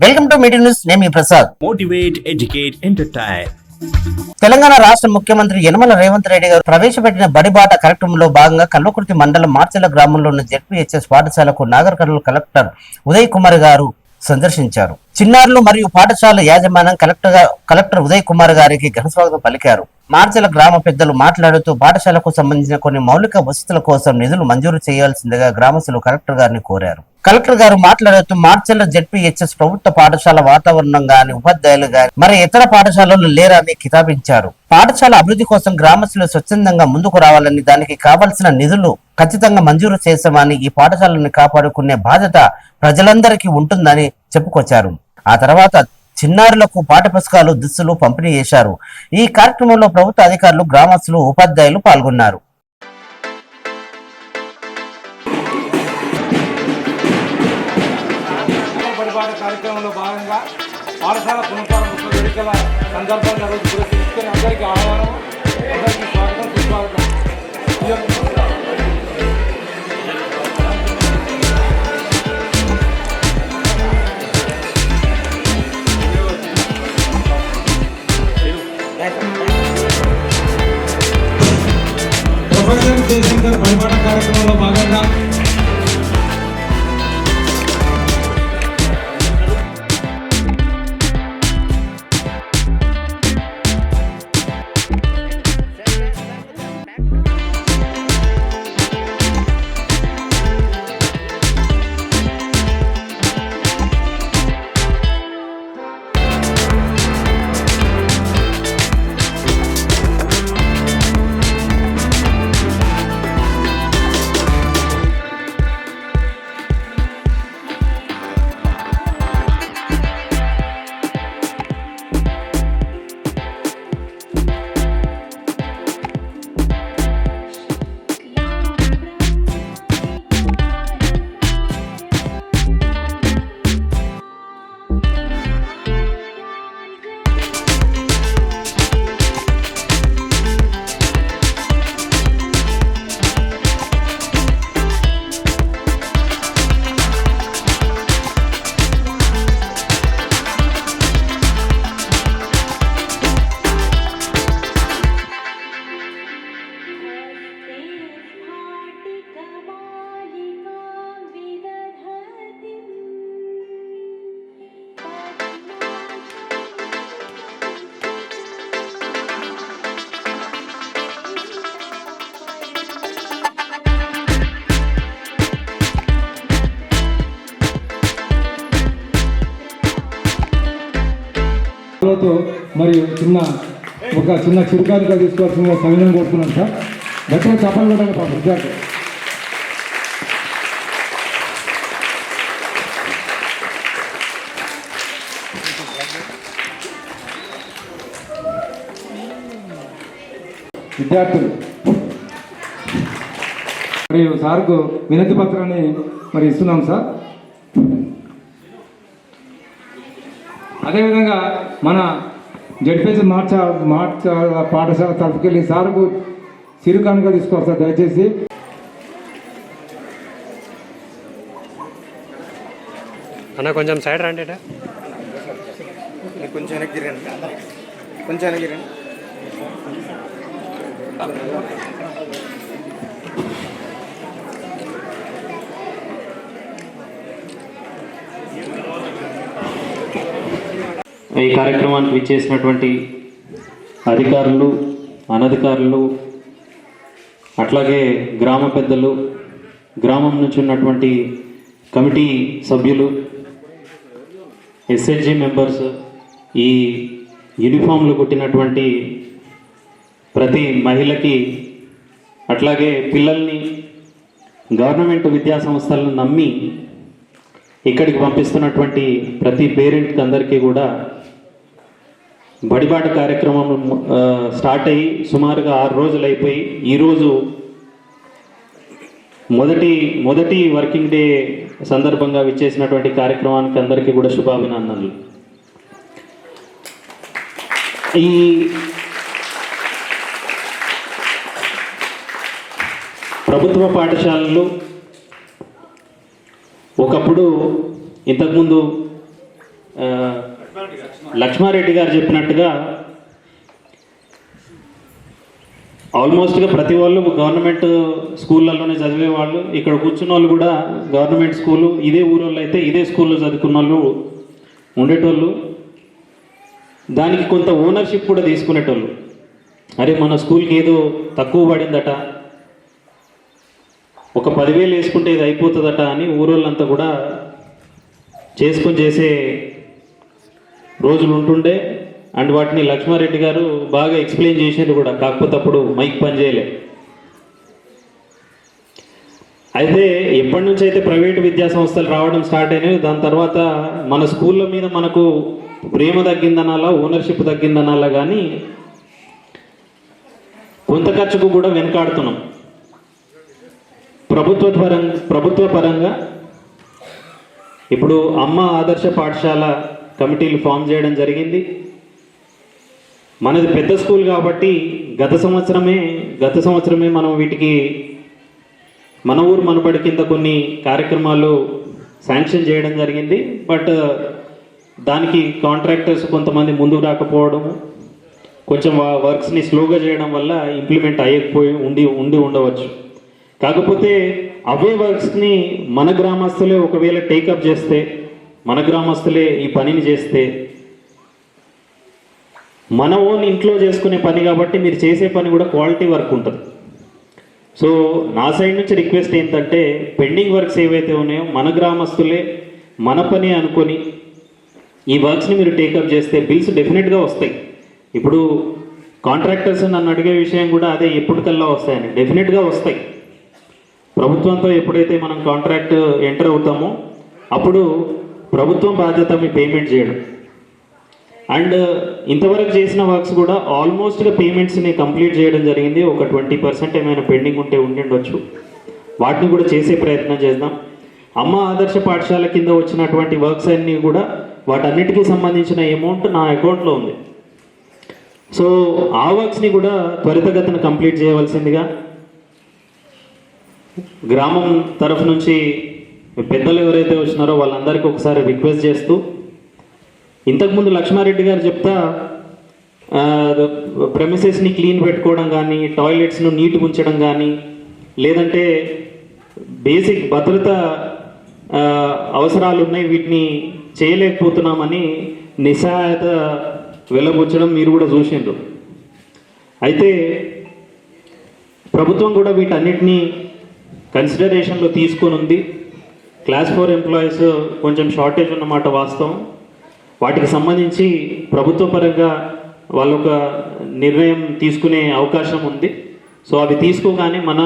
Welcome to meeting news. నేను మీ Prasad. Motivate, educate, entertain. Telangana రాష్ట్ర ముఖ్యమంత్రి యనమల రేవంత్ రెడ్డి గారు ప్రవేశపెట్టిన బడిబాట కార్యక్రమంలో భాగంగా కల్వకుర్తి మండలం మార్చెల గ్రామంలో ఉన్న జెడ్పీహెచ్ఎస్ పాఠశాలకు నాగర్ కర్నూలు కలెక్టర్ ఉదయ్ కుమార్ గారు సందర్శించారు. చిన్నారులు మరియు పాఠశాల యాజమాన్యం కలెక్టర్ ఉదయ్ కుమార్ గారికి ఘనస్వాగతం పలికారు. మార్చెల గ్రామ పెద్దలు మాట్లాడుతూ పాఠశాలకు సంబంధించిన కొన్ని మౌలిక వసతుల కోసం నిధులు మంజూరు చేయాల్సిందిగా గ్రామస్తులు కలెక్టర్ గారిని కోరారు. కలెక్టర్ గారు మాట్లాడుతూ మార్చెల జెడ్పీహెచ్ఎస్ ప్రభుత్వ పాఠశాల వాతావరణం గాని, ఉపాధ్యాయులు గాని మరి ఇతర పాఠశాలలు లేరని కితాబించారు. పాఠశాల అభివృద్ధి కోసం గ్రామస్తులు స్వచ్ఛందంగా ముందుకు రావాలని, దానికి కావాల్సిన నిధులు ఖచ్చితంగా మంజూరు చేశామని, ఈ పాఠశాలను కాపాడుకునే బాధ్యత ప్రజలందరికీ ఉంటుందని చెప్పుకొచ్చారు. ఆ తర్వాత చిన్నారులకు పాఠ్యపుస్తకాలు, దుస్తులు పంపిణీ చేశారు. ఈ కార్యక్రమంలో ప్రభుత్వ అధికారులు, గ్రామస్తులు, ఉపాధ్యాయులు పాల్గొన్నారు. కార్యక్రమంలో భాగంగా పాఠశాల పునఃప్రారంభ వేడుకల సందర్భంగా రోజు పురస్కరించుకొని అందరికీ ఆహ్వానం, అందరికీ స్వాగతం, సుస్వాగతం. ప్రొఫెసర్ జయశంకర్ పరిపాలన కార్యక్రమంలో భాగంగా మరియు ఒక చిన్న చురుకాలుగా తీసుకోవాల్సిన సమయం కోరుతున్నాను సార్. గట్టిగా చెప్పలు కూడా విద్యార్థి విద్యార్థులు మరియు సార్కు వినతి పత్రాన్ని మరి ఇస్తున్నాం సార్. అదేవిధంగా మన జడ్పీఎస్ పాఠశాల తరఫుకెళ్ళి సార్కు చిరుకానుగా తీసుకోవాలి సార్ దయచేసి. అన్న కొంచెం సైడ్ రండి, కొంచెం వెనక్కి రండి, కొంచెం వెనక్కి రండి. ఈ కార్యక్రమానికి విచ్చేసినటువంటి అధికారులు, అనధికారులు, అట్లాగే గ్రామ పెద్దలు, గ్రామం నుంచి ఉన్నటువంటి కమిటీ సభ్యులు, ఎస్ఎల్జీ మెంబర్స్, ఈ యూనిఫామ్లు కుట్టినటువంటి ప్రతి మహిళకి, అట్లాగే పిల్లల్ని గవర్నమెంట్ విద్యా సంస్థలను నమ్మి ఇక్కడికి పంపిస్తున్నటువంటి ప్రతి పేరెంట్కి అందరికీ కూడా బడిబాట కార్యక్రమం స్టార్ట్ అయ్యి సుమారుగా 6 రోజులు అయిపోయి ఈరోజు మొదటి వర్కింగ్ డే సందర్భంగా విచ్చేసినటువంటి కార్యక్రమానికి అందరికీ కూడా శుభాభినందనలు. ఈ ప్రభుత్వ పాఠశాలలు ఒకప్పుడు ఇంతకుముందు లక్ష్మారెడ్డి గారు చెప్పినట్టుగా ఆల్మోస్ట్గా ప్రతి వాళ్ళు గవర్నమెంట్ స్కూళ్ళల్లోనే చదివే వాళ్ళు, ఇక్కడ కూర్చున్న వాళ్ళు కూడా గవర్నమెంట్ స్కూలు, ఇదే ఊరోళ్ళు అయితే ఇదే స్కూల్లో చదువుకున్న వాళ్ళు ఉండేటోళ్ళు. దానికి కొంత ఓనర్షిప్ కూడా తీసుకునేటోళ్ళు. అరే మన స్కూల్కి ఏదో తక్కువ పడిందట, ఒక 10,000 వేసుకుంటే ఇది అయిపోతుందట అని ఊరోళ్ళంతా కూడా చేసుకొని చేసే రోజులు ఉంటుండే. అండ్ వాటిని లక్ష్మారెడ్డి గారు బాగా ఎక్స్ప్లెయిన్ చేసేది కూడా, కాకపోతే అప్పుడు మైక్ పనిచేయలే. అయితే ఎప్పటి నుంచి అయితే ప్రైవేటు విద్యా సంస్థలు రావడం స్టార్ట్ అయినాయి, దాని తర్వాత మన స్కూళ్ళ మీద మనకు ప్రేమ తగ్గిందనాలా, ఓనర్షిప్ తగ్గిందనాలా, కానీ కొంత ఖర్చుకు కూడా వెనకాడుతున్నాం. ప్రభుత్వ పరంగా ఇప్పుడు అమ్మ ఆదర్శ పాఠశాల కమిటీలు ఫామ్ చేయడం జరిగింది. మనది పెద్ద స్కూల్ కాబట్టి గత సంవత్సరమే మనం వీటికి మన ఊరు మనబడి కింద కొన్ని కార్యక్రమాలు శాంక్షన్ చేయడం జరిగింది. బట్ దానికి కాంట్రాక్టర్స్ కొంతమంది ముందుకు రాకపోవడం, కొంచెం వర్క్స్ని స్లోగా చేయడం వల్ల ఇంప్లిమెంట్ అయ్యకపోయి ఉండవచ్చు. కాకపోతే అవే వర్క్స్ని మన గ్రామస్తులే ఒకవేళ టేకప్ చేస్తే, మన గ్రామస్తులే ఈ పనిని చేస్తే, మన ఓన్ ఇంట్లో చేసుకునే పని కాబట్టి మీరు చేసే పని కూడా క్వాలిటీ వర్క్ ఉంటుంది. సో నా సైడ్ నుంచి రిక్వెస్ట్ ఏంటంటే, పెండింగ్ వర్క్స్ ఏవైతే ఉన్నాయో మన గ్రామస్తులే మన పని అనుకొని ఈ వర్క్స్ని మీరు టేకప్ చేస్తే బిల్స్ డెఫినెట్గా వస్తాయి. ఇప్పుడు కాంట్రాక్టర్స్ నన్ను అడిగే విషయం కూడా అదే, ఎప్పటికల్లా వస్తాయని. డెఫినెట్గా వస్తాయి. ప్రభుత్వంతో ఎప్పుడైతే మనం కాంట్రాక్ట్ ఎంటర్ అవుతామో అప్పుడు ప్రభుత్వం బాధ్యత మీ పేమెంట్ చేయడం. అండ్ ఇంతవరకు చేసిన వర్క్స్ కూడా ఆల్మోస్ట్గా పేమెంట్స్ని కంప్లీట్ చేయడం జరిగింది. ఒక 20% ఏమైనా పెండింగ్ ఉంటే ఉండిండొచ్చు, వాటిని కూడా చేసే ప్రయత్నం చేద్దాం. అమ్మ ఆదర్శ పాఠశాల కింద వచ్చినటువంటి వర్క్స్ అన్నీ కూడా వాటన్నిటికీ సంబంధించిన అమౌంట్ నా అకౌంట్లో ఉంది. సో ఆ వర్క్స్ని కూడా త్వరితగతిన కంప్లీట్ చేయవలసిందిగా గ్రామం తరఫు నుంచి పెద్దలు ఎవరైతే వచ్చినారో వాళ్ళందరికీ ఒకసారి రిక్వెస్ట్ చేస్తూ, ఇంతకుముందు లక్ష్మారెడ్డి గారు చెప్తా ప్రెమిసెస్ని క్లీన్ పెట్టుకోవడం కానీ, టాయిలెట్స్ను నీట్గా ఉంచడం కానీ, లేదంటే బేసిక్ భద్రత అవసరాలు ఉన్నాయి వీటిని చేయలేకపోతున్నామని నిస్సహాయత వెళ్ళబుచ్చడం మీరు కూడా చూసిండ్రు. అయితే ప్రభుత్వం కూడా వీటన్నిటినీ కన్సిడరేషన్లో తీసుకొని ఉంది. క్లాస్ 4 ఎంప్లాయీస్ కొంచెం షార్టేజ్ ఉన్నమాట వాస్తవం. వాటికి సంబంధించి ప్రభుత్వ పరంగా వాళ్ళొక నిర్ణయం తీసుకునే అవకాశం ఉంది. సో అవి తీసుకోగానే మన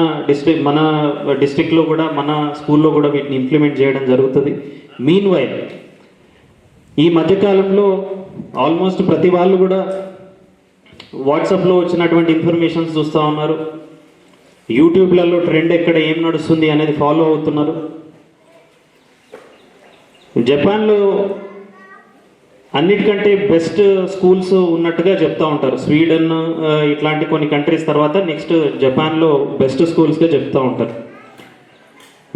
డిస్ట్రిక్ట్లో కూడా మన స్కూల్లో కూడా వీటిని ఇంప్లిమెంట్ చేయడం జరుగుతుంది. మీన్ వైల్ ఈ మధ్యకాలంలో ఆల్మోస్ట్ ప్రతి వాళ్ళు కూడా వాట్సాప్లో వచ్చినటువంటి ఇన్ఫర్మేషన్స్ చూస్తూ ఉన్నారు. యూట్యూబ్లలో ట్రెండ్ ఎక్కడ ఏం నడుస్తుంది అనేది ఫాలో అవుతున్నారు. జపాన్లో అన్నిటికంటే బెస్ట్ స్కూల్స్ ఉన్నట్టుగా చెప్తూ ఉంటారు. స్వీడన్ ఇట్లాంటి కొన్ని కంట్రీస్ తర్వాత నెక్స్ట్ జపాన్లో బెస్ట్ స్కూల్స్గా చెప్తూ ఉంటారు.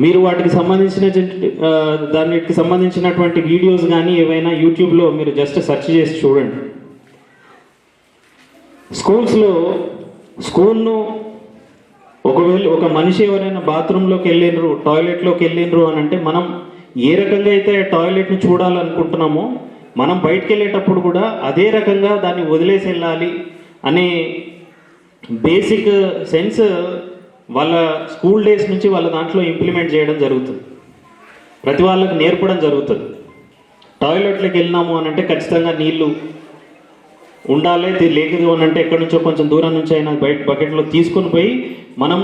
మీరు వాటికి సంబంధించినటువంటి వీడియోస్ కానీ ఏవైనా యూట్యూబ్లో మీరు జస్ట్ సెర్చ్ చేసి చూడండి. స్కూల్ను ఒకవేళ ఒక మనిషి ఎవరైనా బాత్రూంలోకి వెళ్ళినరు, టాయిలెట్లోకి వెళ్ళినరు అని అంటే మనం ఏ రకంగా అయితే టాయిలెట్ని చూడాలనుకుంటున్నామో మనం బయటకు వెళ్ళేటప్పుడు కూడా అదే రకంగా దాన్ని వదిలేసి వెళ్ళాలి అనే బేసిక్ సెన్స్ వాళ్ళ స్కూల్ డేస్ నుంచి వాళ్ళ దాంట్లో ఇంప్లిమెంట్ చేయడం జరుగుతుంది. ప్రతి వాళ్ళకి నేర్పడం జరుగుతుంది. టాయిలెట్లోకి వెళ్ళినాము అని అంటే ఖచ్చితంగా నీళ్లు ఉండాలి, లేదు అని అంటే ఎక్కడి నుంచో కొంచెం దూరం నుంచి అయినా బయట బకెట్లో తీసుకొని పోయి మనం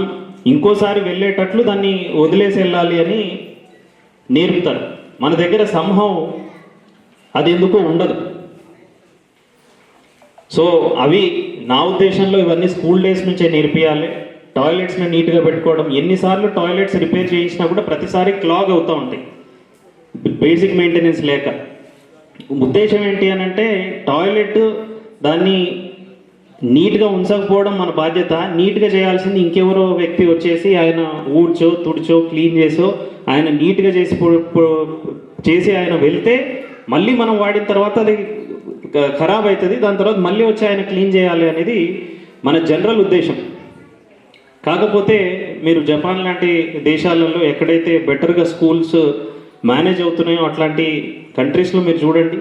ఇంకోసారి వెళ్ళేటట్లు దాన్ని వదిలేసి వెళ్ళాలి అని నేర్పుతారు. మన దగ్గర సంభవం అది ఎందుకో ఉండదు. సో అవి నా ఉద్దేశంలో ఇవన్నీ స్కూల్ డేస్ నుంచే నేర్పియాలి. టాయిలెట్స్ని నీట్గా పెట్టుకోవడం, ఎన్నిసార్లు టాయిలెట్స్ రిపేర్ చేయించినా కూడా ప్రతిసారి క్లాగ్ అవుతూ ఉంటాయి బేసిక్ మెయింటెనెన్స్ లేక. ఉద్దేశం ఏంటి అని అంటే టాయిలెట్ దాన్ని నీట్గా ఉంచకపోవడం మన బాధ్యత. నీట్గా చేయాల్సింది ఇంకెవరో వ్యక్తి వచ్చేసి ఆయన తుడిచో క్లీన్ చేసో ఆయన నీట్గా చేసి ఆయన వెళ్తే మళ్ళీ మనం వాడిన తర్వాత అది ఖరాబ్ అవుతుంది, దాని తర్వాత మళ్ళీ వచ్చి ఆయన క్లీన్ చేయాలి అనేది మన జనరల్ ఉద్దేశం. కాకపోతే మీరు జపాన్ లాంటి దేశాలలో ఎక్కడైతే బెటర్గా స్కూల్స్ మేనేజ్ అవుతున్నాయో అట్లాంటి కంట్రీస్లో మీరు చూడండి,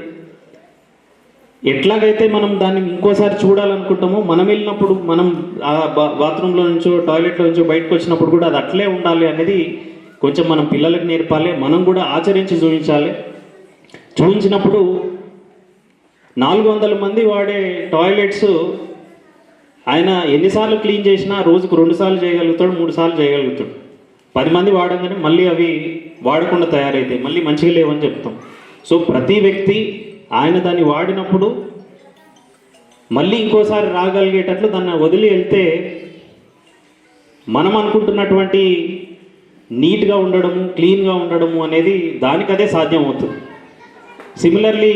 ఎట్లాగైతే మనం దాన్ని ఇంకోసారి చూడాలనుకుంటామో మనం వెళ్ళినప్పుడు మనం ఆ బాత్రూంలో నుంచో టాయిలెట్లో నుంచో బయటకు వచ్చినప్పుడు కూడా అది అట్లే ఉండాలి అనేది కొంచెం మనం పిల్లలకు నేర్పాలి, మనం కూడా ఆచరించి చూపించాలి. చూపించినప్పుడు 400 మంది వాడే టాయిలెట్స్ ఆయన ఎన్నిసార్లు క్లీన్ చేసినా రోజుకు 2 సార్లు చేయగలుగుతాడు, 3 సార్లు చేయగలుగుతాడు. 10 మంది వాడంగానే మళ్ళీ అవి వాడకుండా తయారైతాయి, మళ్ళీ మంచిగా లేవని చెప్తాం. సో ప్రతి వ్యక్తి ఆయన దాన్ని వాడినప్పుడు మళ్ళీ ఇంకోసారి రాగలిగేటట్లు దాన్ని వదిలి వెళ్తే మనం అనుకుంటున్నటువంటి నీట్గా ఉండడము, క్లీన్గా ఉండడము అనేది దానికదే సాధ్యం అవుతుంది. సిమిలర్లీ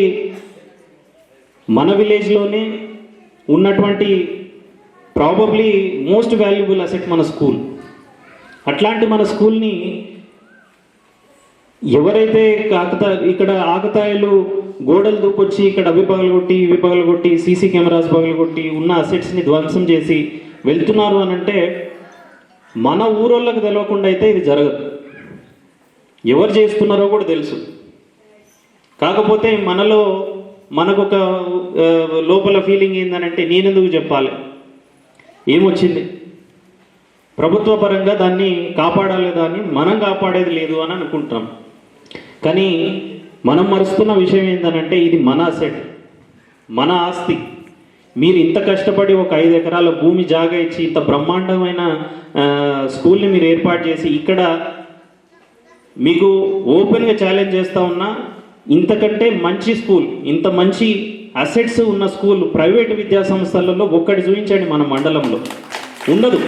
మన విలేజ్లోనే ఉన్నటువంటి ప్రాబబ్లీ మోస్ట్ వాల్యుబుల్ అసెట్ మన స్కూల్. అట్లాంటి మన స్కూల్ని ఎవరైతే ఇక్కడ ఆకతాయిలు గోడలు దూకొచ్చి ఇక్కడ అవి పగలగొట్టి సీసీ కెమెరాస్ పగలగొట్టి ఉన్న అసెట్స్ని ధ్వంసం చేసి వెళ్తున్నారు అని అంటే మన ఊరోళ్ళకి తెలియకుండా అయితే ఇది జరగదు. ఎవరు చేస్తున్నారో కూడా తెలుసు. కాకపోతే మనకొక లోపల ఫీలింగ్ ఏంటంటే నేనెందుకు చెప్పాలి, ఏమొచ్చింది, ప్రభుత్వ పరంగా దాన్ని కాపాడాలి, దాన్ని మనం కాపాడేది లేదు అని అనుకుంటాం. కానీ మనం మరుస్తున్న విషయం ఏంటంటే ఇది మన అసెట్, మన ఆస్తి. మీరు ఇంత కష్టపడి ఒక 5 ఎకరాల భూమి జాగా ఇచ్చి ఇంత బ్రహ్మాండమైన స్కూల్ని మీరు ఏర్పాటు చేసి ఇక్కడ మీకు ఓపెన్గా ఛాలెంజ్ చేస్తూ ఉన్నా, ఇంతకంటే మంచి స్కూల్, ఇంత మంచి అసెట్స్ ఉన్న స్కూల్ ప్రైవేటు విద్యా సంస్థలలో ఒక్కటి చూపించండి మన మండలంలో, ఉండదు.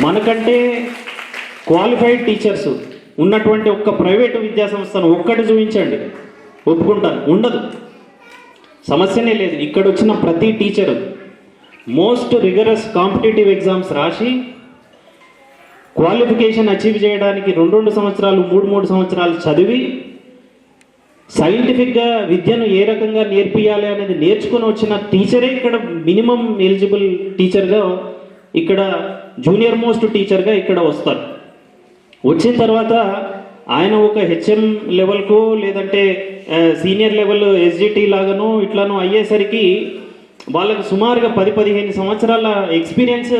మనకంటే క్వాలిఫైడ్ టీచర్స్ ఉన్నటువంటి ఒక్క ప్రైవేటు విద్యా సంస్థను ఒక్కటి చూపించండి, ఒప్పుకుంటాను, ఉండదు. సమస్యనే లేదు. ఇక్కడ వచ్చిన ప్రతి teacher most rigorous competitive exams రాసి క్వాలిఫికేషన్ అచీవ్ చేయడానికి 2 సంవత్సరాలు 3 సంవత్సరాలు చదివి సైంటిఫిక్గా విద్యను ఏ రకంగా నేర్పియాలి అనేది నేర్చుకొని వచ్చిన టీచరే ఇక్కడ మినిమం ఎలిజిబుల్ టీచర్గా, ఇక్కడ జూనియర్ మోస్ట్ టీచర్గా ఇక్కడ వస్తారు. వచ్చిన తర్వాత ఆయన ఒక హెచ్ఎం లెవెల్కో లేదంటే సీనియర్ లెవెల్ ఎస్జిటి లాగానో ఇట్లానో అయ్యేసరికి వాళ్ళకి సుమారుగా 10-15 సంవత్సరాల ఎక్స్పీరియన్స్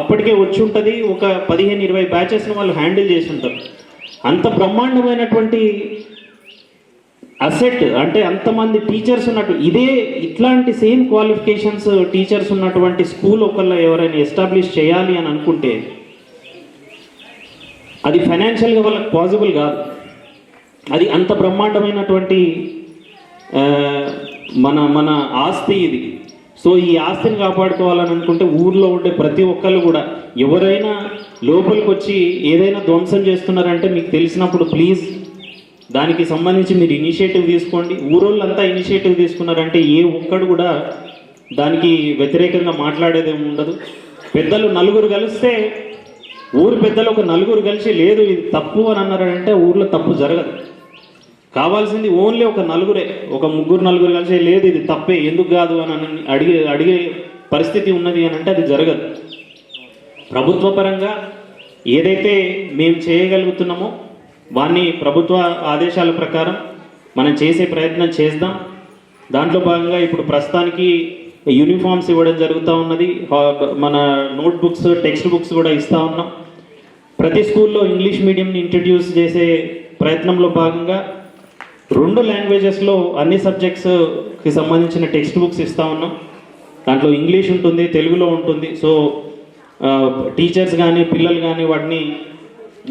అప్పటికే వచ్చి ఉంటుంది. ఒక 15-20 బ్యాచెస్ను వాళ్ళు హ్యాండిల్ చేసి ఉంటారు. అంత బ్రహ్మాండమైనటువంటి అసెట్ అంటే అంతమంది టీచర్స్ ఉన్నట్టు ఇట్లాంటి సేమ్ క్వాలిఫికేషన్స్ టీచర్స్ ఉన్నటువంటి స్కూల్ ఒకళ్ళ ఎవరైనా ఎస్టాబ్లిష్ చేయాలి అని అనుకుంటే అది ఫైనాన్షియల్గా వాళ్ళకి పాసిబుల్ కాదు. అది అంత బ్రహ్మాండమైనటువంటి మన ఆస్తి ఇది. సో ఈ ఆస్తిని కాపాడుకోవాలని అనుకుంటే ఊర్లో ఉండే ప్రతి ఒక్కళ్ళు కూడా ఎవరైనా లోపలికి వచ్చి ఏదైనా ధ్వంసం చేస్తున్నారంటే మీకు తెలిసినప్పుడు ప్లీజ్ దానికి సంబంధించి మీరు ఇనిషియేటివ్ తీసుకోండి. ఊరోళ్ళంతా ఇనిషియేటివ్ తీసుకున్నారంటే ఏ ఒక్కడు కూడా దానికి వ్యతిరేకంగా మాట్లాడేది ఉండదు. పెద్దలు 4 కలిస్తే ఊరు పెద్దలు ఒక 4 కలిసి లేదు ఇది తప్పు అని అన్నారంటే ఊర్లో తప్పు జరగదు. కావాల్సింది ఓన్లీ ఒక 4, ఒక 3-4 కలిసి లేదు ఇది తప్పే ఎందుకు కాదు అని అడిగే పరిస్థితి ఉన్నది అని అంటే అది జరగదు. ప్రభుత్వ పరంగా ఏదైతే మేము చేయగలుగుతున్నామో వాన్ని ప్రభుత్వ ఆదేశాల ప్రకారం మనం చేసే ప్రయత్నం చేద్దాం. దాంట్లో భాగంగా ఇప్పుడు ప్రస్తుతానికి యూనిఫామ్స్ ఇవ్వడం జరుగుతూ ఉన్నది. మన నోట్బుక్స్, టెక్స్ట్ బుక్స్ కూడా ఇస్తూ ఉన్నాం. ప్రతి స్కూల్లో ఇంగ్లీష్ మీడియంని ఇంట్రడ్యూస్ చేసే ప్రయత్నంలో భాగంగా 2 లాంగ్వేజెస్లో అన్ని సబ్జెక్ట్స్కి సంబంధించిన టెక్స్ట్ బుక్స్ ఇస్తూ ఉన్నాం. దాంట్లో ఇంగ్లీష్ ఉంటుంది, తెలుగులో ఉంటుంది. సో టీచర్స్ కానీ పిల్లలు కానీ వాటిని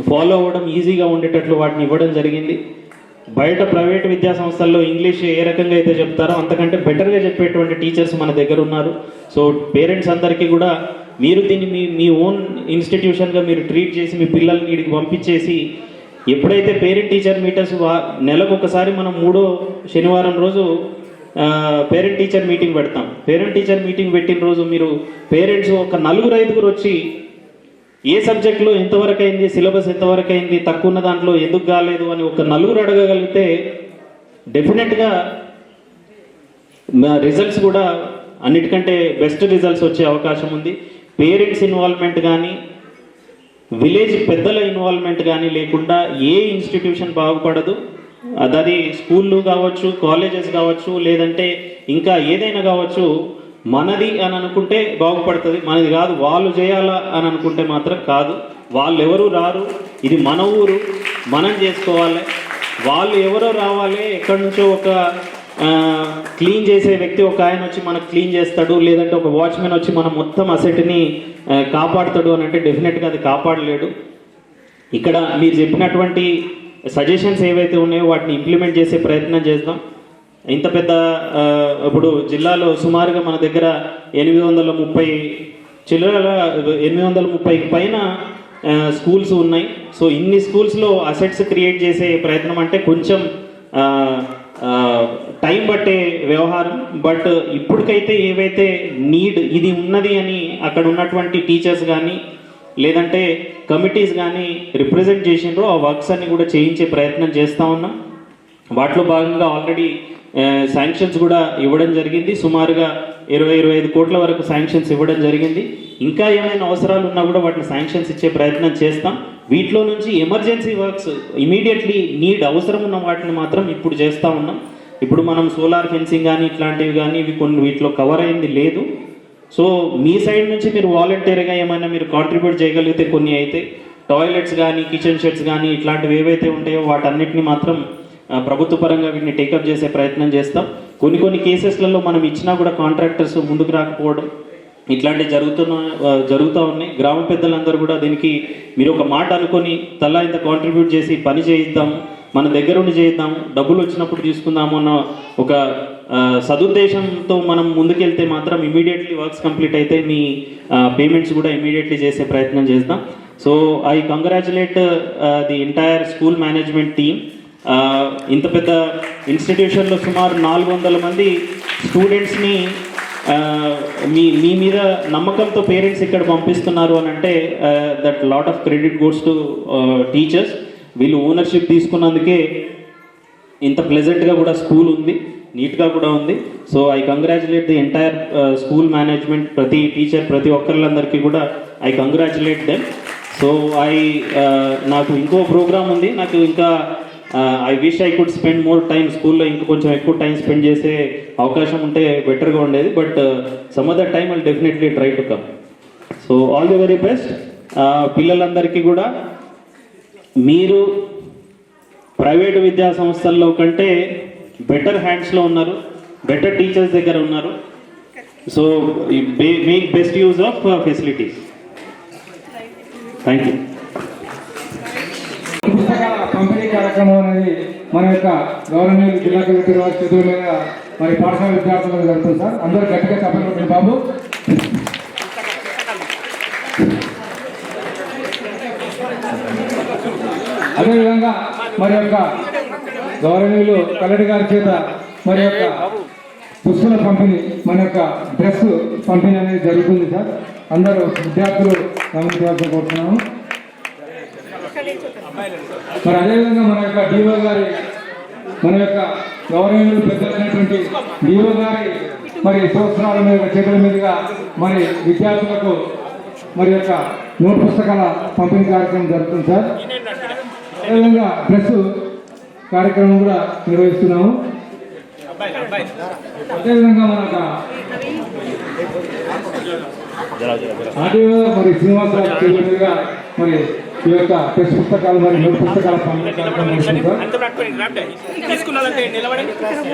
ఫాలో అవ్వడం ఈజీగా ఉండేటట్లు వాటిని ఇవ్వడం జరిగింది. బయట ప్రైవేట్ విద్యా సంస్థల్లో ఇంగ్లీష్ ఏ రకంగా అయితే చెప్తారో అంతకంటే బెటర్గా చెప్పేటువంటి టీచర్స్ మన దగ్గర ఉన్నారు. సో పేరెంట్స్ అందరికీ కూడా మీరు దీన్ని మీ ఓన్ ఇన్స్టిట్యూషన్గా మీరు ట్రీట్ చేసి మీ పిల్లల్ని వీడికి పంపించేసి ఎప్పుడైతే పేరెంట్ టీచర్ మీటర్స్ నెలకు ఒకసారి మనం 3వ శనివారం రోజు పేరెంట్ టీచర్ మీటింగ్ పెడతాం. పేరెంట్ టీచర్ మీటింగ్ పెట్టిన రోజు మీరు పేరెంట్స్ ఒక 4-5 వచ్చి ఏ సబ్జెక్ట్లో ఎంతవరకు అయింది, సిలబస్ ఎంతవరకు అయింది, తక్కువ ఉన్న దాంట్లో ఎందుకు కాలేదు అని ఒక 4 అడగగలిగితే డెఫినెట్గా రిజల్ట్స్ కూడా అన్నిటికంటే బెస్ట్ రిజల్ట్స్ వచ్చే అవకాశం ఉంది. పేరెంట్స్ ఇన్వాల్వ్మెంట్ కానీ విలేజ్ పెద్దల ఇన్వాల్వ్మెంట్ కానీ లేకుండా ఏ ఇన్స్టిట్యూషన్ బాగుపడదు. అది స్కూళ్ళు కావచ్చు, కాలేజెస్ కావచ్చు, లేదంటే ఇంకా ఏదైనా కావచ్చు. మనది అని అనుకుంటే బాగుపడుతుంది, మనది కాదు వాళ్ళు చేయాలా అని అనుకుంటే మాత్రం కాదు. వాళ్ళు ఎవరు రారు, ఇది మన ఊరు, మనం చేసుకోవాలి. వాళ్ళు ఎవరో రావాలి, ఎక్కడి నుంచో ఒక క్లీన్ చేసే వ్యక్తి ఒక ఆయన వచ్చి మనకు క్లీన్ చేస్తాడు, లేదంటే ఒక వాచ్మెన్ వచ్చి మనం మొత్తం అసెట్ని కాపాడుతాడు అని అంటే డెఫినెట్గా అది కాపాడలేడు. ఇక్కడ మీరు చెప్పినటువంటి సజెషన్స్ ఏవైతే ఉన్నాయో వాటిని ఇంప్లిమెంట్ చేసే ప్రయత్నం చేద్దాం. ఇంత పెద్ద ఇప్పుడు జిల్లాలో సుమారుగా మన దగ్గర 830 పైన స్కూల్స్ ఉన్నాయి. సో ఇన్ని స్కూల్స్లో అసెట్స్ క్రియేట్ చేసే ప్రయత్నం అంటే కొంచెం టైం పట్టే వ్యవహారం. బట్ ఇప్పటికైతే ఏవైతే నీడ్ ఇది ఉన్నది అని అక్కడ ఉన్నటువంటి టీచర్స్ కానీ లేదంటే కమిటీస్ కానీ రిప్రజెంట్ చేసిండ్రో ఆ వర్క్స్ అన్ని కూడా చేయించే ప్రయత్నం చేస్తూ ఉన్నాం. వాటిలో భాగంగా ఆల్రెడీ శాంక్షన్స్ కూడా ఇవ్వడం జరిగింది. సుమారుగా 20-25 కోట్ల వరకు శాంక్షన్స్ ఇవ్వడం జరిగింది. ఇంకా ఏమైనా అవసరాలు ఉన్నా కూడా వాటిని శాంక్షన్స్ ఇచ్చే ప్రయత్నం చేస్తాం. వీటిలో నుంచి ఎమర్జెన్సీ వర్క్స్ ఇమీడియట్లీ నీడ్ అవసరం ఉన్న వాటిని మాత్రం ఇప్పుడు చేస్తూ ఉన్నాం. ఇప్పుడు మనం సోలార్ ఫెన్సింగ్ కానీ ఇట్లాంటివి కానీ ఇవి కొన్ని వీటిలో కవర్ అయింది లేదు. సో మీ సైడ్ నుంచి మీరు వాలంటీర్గా ఏమైనా మీరు కాంట్రిబ్యూట్ చేయగలిగితే కొన్ని అయితే టాయిలెట్స్ కానీ కిచెన్ షెడ్స్ కానీ ఇట్లాంటివి ఏవైతే ఉంటాయో వాటన్నిటిని మాత్రం ప్రభుత్వ పరంగా వీటిని టేకప్ చేసే ప్రయత్నం చేస్తాం. కొన్ని కేసెస్లలో మనం ఇచ్చినా కూడా కాంట్రాక్టర్స్ ముందుకు రాకపోవడం ఇట్లాంటివి జరుగుతూ ఉన్నాయి. గ్రామ పెద్దలందరూ కూడా దీనికి మీరు ఒక మాట అనుకొని తలా ఇంత కాంట్రిబ్యూట్ చేసి పని చేయిద్దాము, మన దగ్గర ఉండి చేద్దాము, డబ్బులు వచ్చినప్పుడు తీసుకుందాము అన్న ఒక సదుద్దేశంతో మనం ముందుకెళ్తే మాత్రం ఇమీడియట్లీ వర్క్స్ కంప్లీట్ అయితే మీ పేమెంట్స్ కూడా ఇమీడియట్లీ చేసే ప్రయత్నం చేస్తాం. So I congratulate the entire school management team. ఇంత పెద్ద ఇన్స్టిట్యూషన్లో సుమారు 400 మంది స్టూడెంట్స్ని మీ మీద నమ్మకంతో పేరెంట్స్ ఇక్కడ పంపిస్తున్నారు అని అంటే that lot of credit goes to teachers. వీళ్ళు ఓనర్షిప్ తీసుకున్నందుకే ఇంత ప్లెజెంట్గా కూడా స్కూల్ ఉంది, నీట్గా కూడా ఉంది. So I congratulate the entire school management, ప్రతి టీచర్ ప్రతి ఒక్కళ్ళందరికీ కూడా ఐ కంగ్రాచులేట్ దెమ్. సో నాకు ఇంకో ప్రోగ్రామ్ ఉంది, నాకు ఇంకా I wish I could spend more time స్కూల్లో, ఇంకా కొంచెం ఎక్కువ టైం స్పెండ్ చేసే అవకాశం ఉంటే బెటర్గా ఉండేది. But some other time I'll definitely try to come. So all the very best. పిల్లలందరికీ కూడా మీరు ప్రైవేటు విద్యా సంస్థల్లో కంటే బెటర్ హ్యాండ్స్లో ఉన్నారు, బెటర్ టీచర్స్ దగ్గర ఉన్నారు. So make best use of facilities. Thank you. పుస్తకాల పంపిణీ కార్యక్రమం అనేది మన యొక్క గవర్నమెంట్ జిల్లా కలెక్టర్ వారి చేతుల మీద మరి పాఠశాల విద్యార్థులకు జరుగుతుంది సార్. అందరూ గట్టిగా చెప్పండి బాబు. అదేవిధంగా మరి యొక్క గవర్నమెంట్ కలెక్టర్ గారి చేత మరి యొక్క పుస్తకాల పంపిణీ, మన యొక్క డ్రెస్ పంపిణీ అనేది జరుగుతుంది సార్. అందరూ విద్యార్థులు గమనించవలసి కోరుతున్నాము. మరి అదేవిధంగా మన యొక్క డిఓ గారి, మన యొక్క గవర్నమెంట్ పెద్దలైనటువంటి డిఓ గారి మరి సంవత్సరాల మీద చేతుల మీదుగా మరి విద్యార్థులకు మరి యొక్క నోట్ పుస్తకాల పంపిణీ కార్యక్రమం జరుగుతుంది సార్. అదేవిధంగా డ్రెస్ కార్యక్రమం కూడా నిర్వహిస్తున్నాము. అదేవిధంగా మన ఆడియో మరి శ్రీనివాసరావు చేతుల మీదుగా మరి ఈ యొక్క టెక్స్ట్ పుస్తకాలు మరి నోట్ పుస్తకాల పంపిణీ కార్యక్రమం జరుగుతుంది సార్.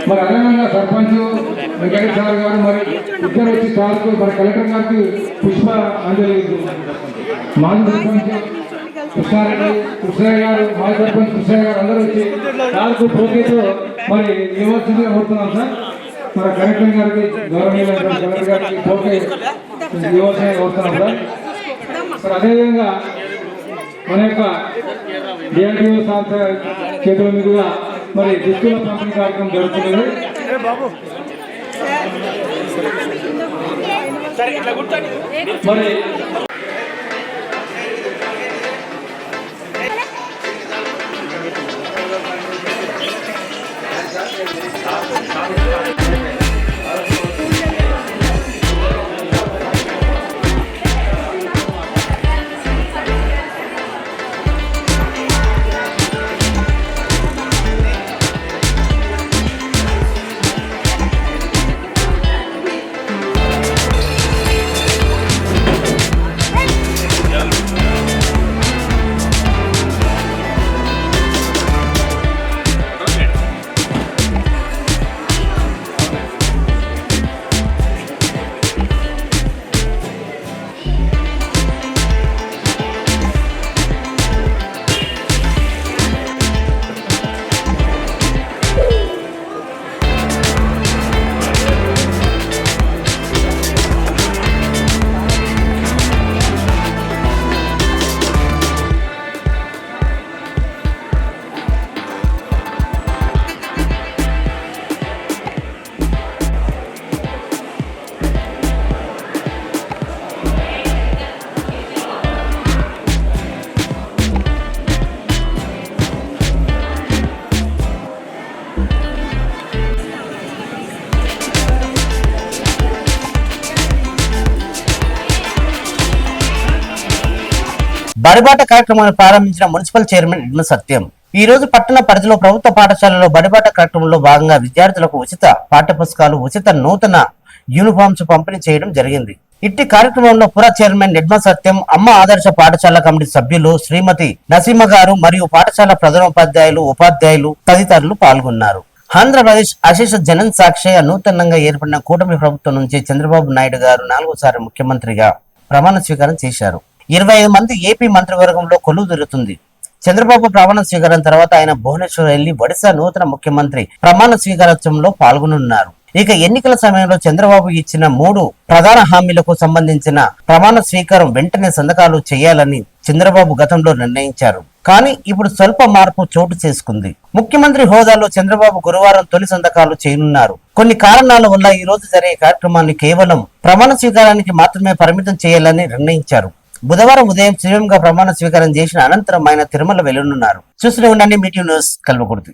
మరి అదేవిధంగా సర్పంచ్ వెంకటేశ్వర సార్ గారు మరి ఇద్దరు వచ్చి సార్కు మరి కలెక్టర్ గారికి పుష్ప అంజలి, మాజీ సర్పంచ్ కృష్ణయ్య గారు, మాజీ సర్పంచ్ కృష్ణయ్య గారు అందరూ వచ్చి సార్కు పోటీతో మరి ఇవ్వాల్సిందిగా కోరుతున్నాం సార్. మరి కలెక్టర్ గారికి, గవర్నమెంట్ కలెక్టర్ గారికి పోటీ ఇవ్వాల్సిందిగా కోరుతున్నాం సార్. మరి అదేవిధంగా మన యొక్క డిఆర్డిఓ సార్ చేతుల మీదుగా మరి దుస్తుల పంపిణీ కార్యక్రమం జరుగుతున్నది. మరి బడిబాట కార్యక్రమాన్ని ప్రారంభించిన మున్సిపల్ చైర్మన్ ఇడ్మ సత్యం ఈ రోజు పట్టణ పరిధిలో ప్రభుత్వ పాఠశాలలో బడిబాట కార్యక్రమంలో భాగంగా విద్యార్థులకు ఉచిత పాఠ్యపుస్తకాలు, ఉచిత నూతన యూనిఫామ్స్ పంపిణీ చేయడం జరిగింది. ఇట్టి కార్యక్రమంలో పుర చైర్మన్ నిడ్మ సత్యం, అమ్మ ఆదర్శ పాఠశాల కమిటీ సభ్యులు శ్రీమతి నసీమ గారు మరియు పాఠశాల ప్రధానోపాధ్యాయులు, ఉపాధ్యాయులు తదితరులు పాల్గొన్నారు. ఆంధ్రప్రదేశ్ అశేష జనం సాక్షిగా నూతనంగా ఏర్పడిన కూటమి ప్రభుత్వం నుంచి చంద్రబాబు నాయుడు గారు 4వసారి ముఖ్యమంత్రిగా ప్రమాణ స్వీకారం చేశారు. 25 మంది ఏపీ మంత్రివర్గంలో కొలువు తీరుతుంది. చంద్రబాబు ప్రమాణ స్వీకారం తర్వాత ఆయన భువనేశ్వర్ వెళ్లి ఒడిశా నూతన ముఖ్యమంత్రి ప్రమాణ స్వీకారోత్సవంలో పాల్గొనున్నారు. ఇక ఎన్నికల సమయంలో చంద్రబాబు ఇచ్చిన 3 ప్రధాన హామీలకు సంబంధించిన ప్రమాణ స్వీకారం వెంటనే సంతకాలు చేయాలని చంద్రబాబు గతంలో నిర్ణయించారు. కానీ ఇప్పుడు స్వల్ప మార్పు చోటు చేసుకుంది. ముఖ్యమంత్రి హోదాలో చంద్రబాబు గురువారం తొలి సంతకాలు చేయనున్నారు. కొన్ని కారణాల వల్ల ఈ రోజు జరిగే కార్యక్రమాన్ని కేవలం ప్రమాణ స్వీకారానికి మాత్రమే పరిమితం చేయాలని నిర్ణయించారు. బుధవారం ఉదయం సీఎంగా ప్రమాణ స్వీకారం చేసిన అనంతరం ఆయన తిరుమల వెళ్లనున్నారు. చూస్తూనే ఉండండి మీటివ్ న్యూస్ కల్వకుర్తి.